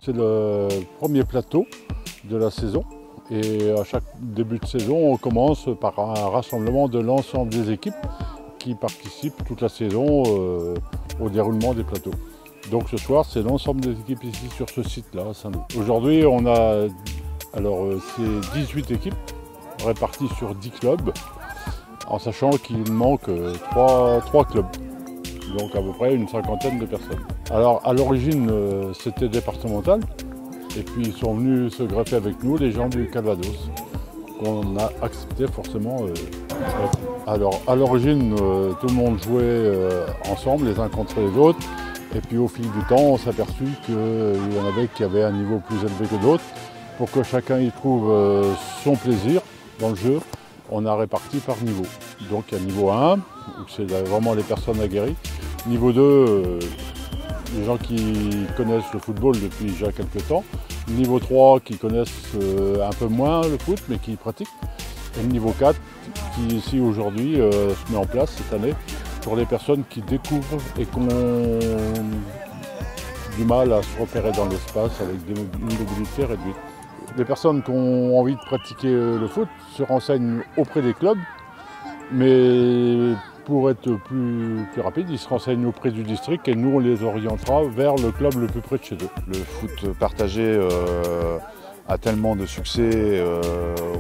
c'est le premier plateau de la saison. Et à chaque début de saison, on commence par un rassemblement de l'ensemble des équipes qui participent toute la saison au déroulement des plateaux. Donc ce soir, c'est l'ensemble des équipes ici sur ce site-là à Saint-Loup. Aujourd'hui, on a c'est 18 équipes réparties sur 10 clubs, en sachant qu'il manque 3 clubs. Donc à peu près une cinquantaine de personnes. Alors à l'origine, c'était départemental. Et puis ils sont venus se greffer avec nous, les gens du Calvados, qu'on a accepté forcément. Alors à l'origine, tout le monde jouait ensemble, les uns contre les autres. Et puis au fil du temps, on s'est aperçu qu'il y en avait qui avaient un niveau plus élevé que d'autres. Pour que chacun y trouve son plaisir dans le jeu, on a réparti par niveau. Donc il y a niveau 1, où c'est vraiment les personnes aguerries. Niveau 2, les gens qui connaissent le football depuis déjà quelques temps. Niveau 3 qui connaissent un peu moins le foot mais qui pratiquent. Et le niveau 4 qui ici aujourd'hui se met en place cette année pour les personnes qui découvrent et qui ont du mal à se repérer dans l'espace avec une mobilité réduite. Les personnes qui ont envie de pratiquer le foot se renseignent auprès des clubs, mais pour être plus rapide, ils se renseignent auprès du district et nous on les orientera vers le club le plus près de chez eux. Le foot partagé a tellement de succès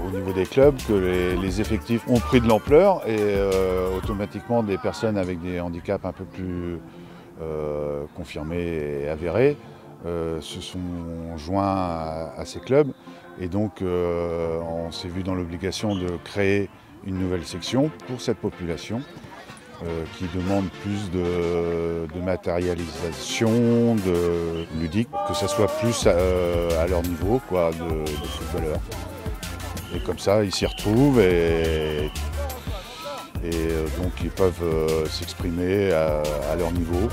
au niveau des clubs que les effectifs ont pris de l'ampleur et automatiquement des personnes avec des handicaps un peu plus confirmés et avérés se sont joints à ces clubs et donc on s'est vu dans l'obligation de créer une nouvelle section pour cette population qui demande plus de matérialisation, de ludique, que ça soit plus à leur niveau quoi, de footballeurs. Et comme ça, ils s'y retrouvent et donc ils peuvent s'exprimer à leur niveau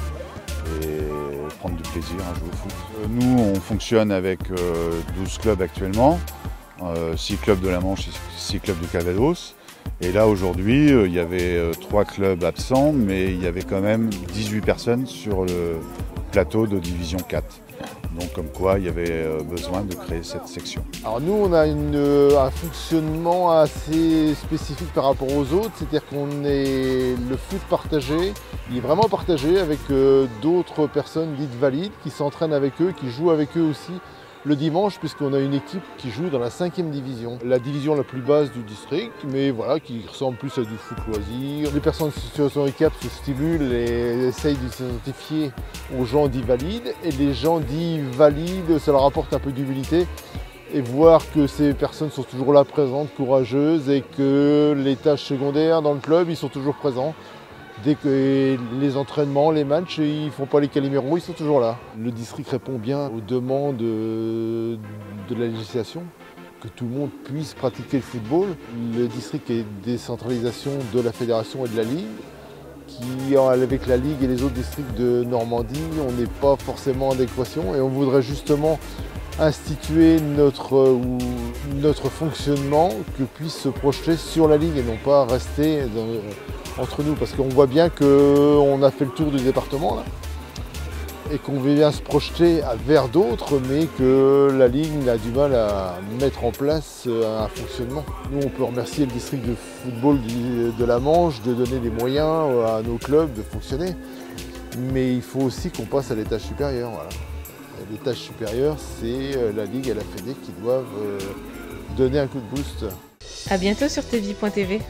et prendre du plaisir à jouer au foot. Nous, on fonctionne avec 12 clubs actuellement, 6 clubs de la Manche et 6 clubs du Calvados. Et là, aujourd'hui, il y avait 3 clubs absents, mais il y avait quand même 18 personnes sur le plateau de division 4. Donc comme quoi, il y avait besoin de créer cette section. Alors nous, on a un fonctionnement assez spécifique par rapport aux autres, c'est-à-dire qu'on est le foot partagé, il est vraiment partagé avec d'autres personnes dites valides qui s'entraînent avec eux, qui jouent avec eux aussi le dimanche, puisqu'on a une équipe qui joue dans la 5e division, la division la plus basse du district, mais voilà, qui ressemble plus à du foot loisir. Les personnes en situation de handicap se stimulent et essayent de s'identifier aux gens dits valides, et les gens dits valides, ça leur apporte un peu d'humilité, et voir que ces personnes sont toujours là présentes, courageuses, et que les tâches secondaires dans le club, ils sont toujours présents. Dès que les entraînements, les matchs, ils ne font pas les caliméros, ils sont toujours là. Le district répond bien aux demandes de la législation, que tout le monde puisse pratiquer le football. Le district est décentralisation de la fédération et de la ligue, qui avec la ligue et les autres districts de Normandie, on n'est pas forcément en adéquation et on voudrait justement instituer notre fonctionnement que puisse se projeter sur la ligue et non pas rester entre nous, parce qu'on voit bien qu'on a fait le tour du département là, et qu'on vient se projeter vers d'autres, mais que la ligue a du mal à mettre en place un fonctionnement. Nous, on peut remercier le district de football de la Manche de donner des moyens à nos clubs de fonctionner, mais il faut aussi qu'on passe à l'étage supérieur. Voilà. L'étage supérieur, c'est la ligue et la fédé qui doivent donner un coup de boost. À bientôt sur tvie.tv.